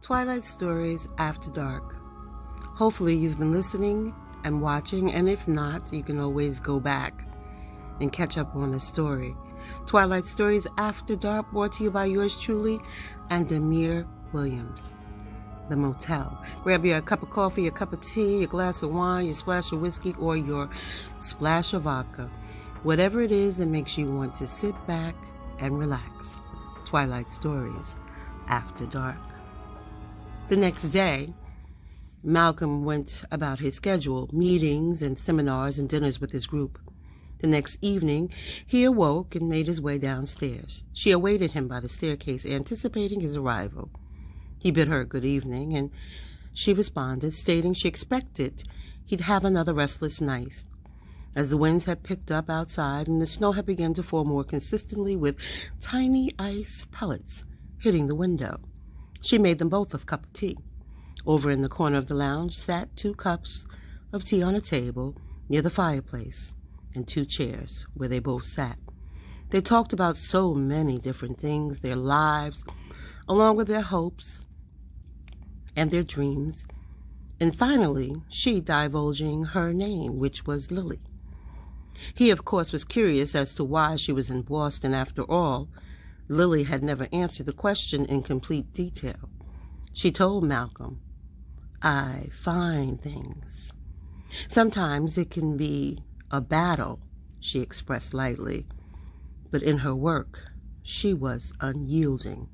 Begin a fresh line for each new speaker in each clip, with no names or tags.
Twilight Stories After Dark. Hopefully you've been listening and watching, and if not, you can always go back and catch up on the story. Twilight Stories After Dark, brought to you by yours truly and Amir Williams. The Motel. Grab your cup of coffee, your cup of tea, your glass of wine, your splash of whiskey, or your splash of vodka. Whatever it is that makes you want to sit back and relax. Twilight Stories After Dark. The next day, Malcolm went about his schedule, meetings and seminars and dinners with his group. The next evening, he awoke and made his way downstairs. She awaited him by the staircase, anticipating his arrival. He bid her good evening, and she responded, stating she expected he'd have another restless night, as the winds had picked up outside and the snow had begun to fall more consistently with tiny ice pellets hitting the window. She made them both a cup of tea. Over in the corner of the lounge sat 2 cups of tea on a table near the fireplace and 2 chairs where they both sat. They talked about so many different things, their lives, along with their hopes and their dreams, and finally she divulging her name, which was Lily. He, of course, was curious as to why she was in Boston. After all, Lily had never answered the question in complete detail. She told Malcolm, "I find things. Sometimes it can be a battle," she expressed lightly, but in her work, she was unyielding.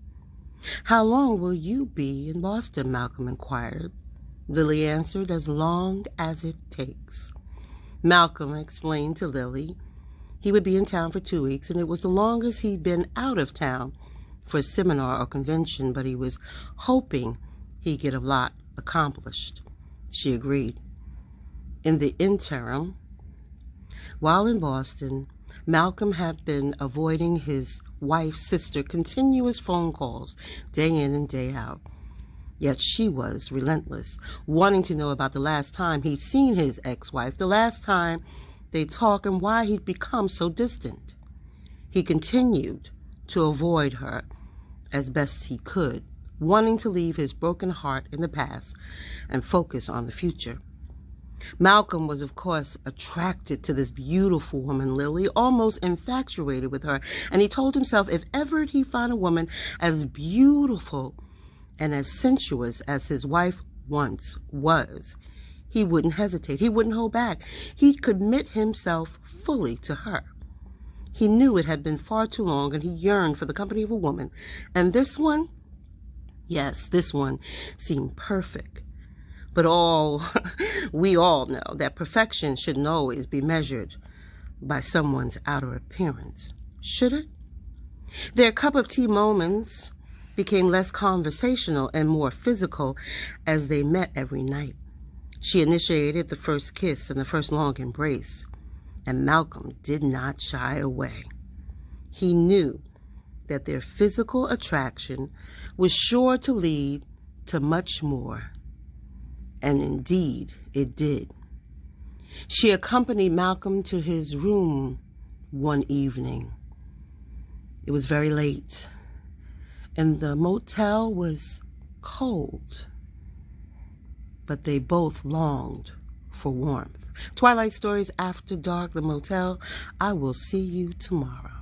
"How long will you be in Boston?" Malcolm inquired. Lily answered, "As long as it takes." Malcolm explained to Lily he would be in town for 2 weeks, and it was the longest he'd been out of town for a seminar or convention, but he was hoping he'd get a lot accomplished. She agreed. In the interim, while in Boston, Malcolm had been avoiding his wife's sister continuous phone calls day in and day out. Yet she was relentless, wanting to know about the last time he'd seen his ex-wife, the last time they talked, and why he'd become so distant. He continued to avoid her as best he could, wanting to leave his broken heart in the past and focus on the future. Malcolm was, of course, attracted to this beautiful woman, Lily, almost infatuated with her, and he told himself if ever he found a woman as beautiful and as sensuous as his wife once was, he wouldn't hesitate. He wouldn't hold back. He'd commit himself fully to her. He knew it had been far too long, and he yearned for the company of a woman. And this one, yes, this one seemed perfect. But we all know that perfection shouldn't always be measured by someone's outer appearance, should it? Their cup of tea moments became less conversational and more physical as they met every night. She initiated the first kiss and the first long embrace, and Malcolm did not shy away. He knew that their physical attraction was sure to lead to much more, and indeed it did. She accompanied Malcolm to his room one evening. It was very late, and the motel was cold, but they both longed for warmth. Twilight Stories After Dark, The Motel. I will see you tomorrow.